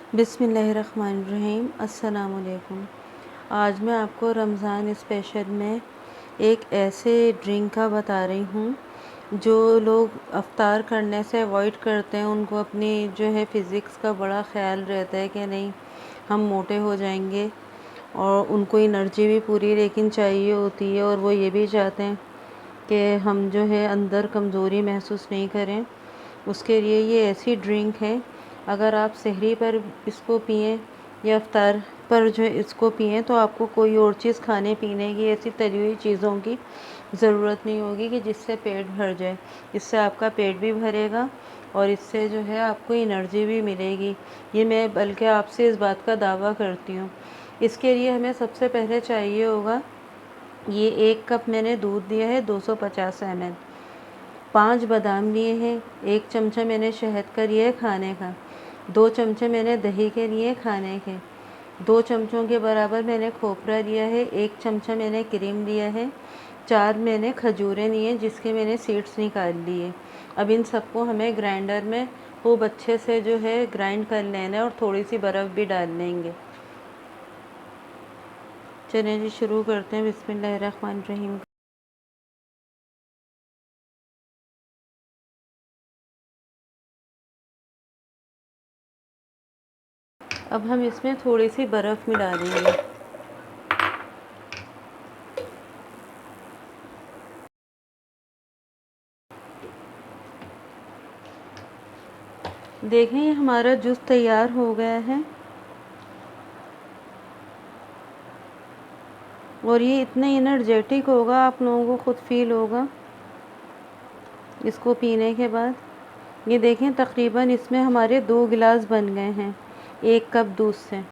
बिस्मिल्लाहिर्रहमानिर्रहीम। अस्सलामुअलैकुम। आज मैं आपको रमज़ान स्पेशल में एक ऐसे ड्रिंक का बता रही हूँ जो लोग अफ्तार करने से अवॉइड करते हैं। उनको अपनी जो है फ़िज़िक्स का बड़ा ख़्याल रहता है कि नहीं हम मोटे हो जाएंगे, और उनको एनर्जी भी पूरी लेकिन चाहिए होती है, और वो ये भी चाहते हैं कि हम जो है अंदर कमज़ोरी महसूस नहीं करें। उसके लिए ये ऐसी ड्रिंक है, अगर आप सहरी पर इसको पिएं या इफ्तार पर जो है इसको पिएं तो आपको कोई और चीज़ खाने पीने की, ऐसी तली हुई चीज़ों की ज़रूरत नहीं होगी कि जिससे पेट भर जाए। इससे आपका पेट भी भरेगा और इससे जो है आपको एनर्जी भी मिलेगी। ये मैं बल्कि आपसे इस बात का दावा करती हूँ। इसके लिए हमें सबसे पहले चाहिए होगा, ये 1 कप मैंने दूध दिया है 250 ml, 5 बादाम लिए हैं, 1 चमचा मैंने शहद का लिया है खाने का, 2 चमचे मैंने दही के लिए खाने के, 2 चमचों के बराबर मैंने खोपरा लिया है, 1 चमचा मैंने क्रीम लिया है, 4 मैंने खजूरें ली हैं जिसके मैंने सीड्स निकाल लिए। अब इन सबको हमें ग्राइंडर में खूब अच्छे से जो है ग्राइंड कर लेना है और थोड़ी सी बर्फ़ भी डाल लेंगे। चलिए जी शुरू करते हैं। बिस्मिल्लाहिर्रहमानिर्रहीम। अब हम इसमें थोड़ी सी बर्फ़ मिला देंगे। देखें ये हमारा जूस तैयार हो गया है, और ये इतना एनर्जेटिक होगा, आप लोगों को खुद फील होगा इसको पीने के बाद। ये देखें तकरीबन इसमें हमारे 2 गिलास बन गए हैं 1 कप दूध से।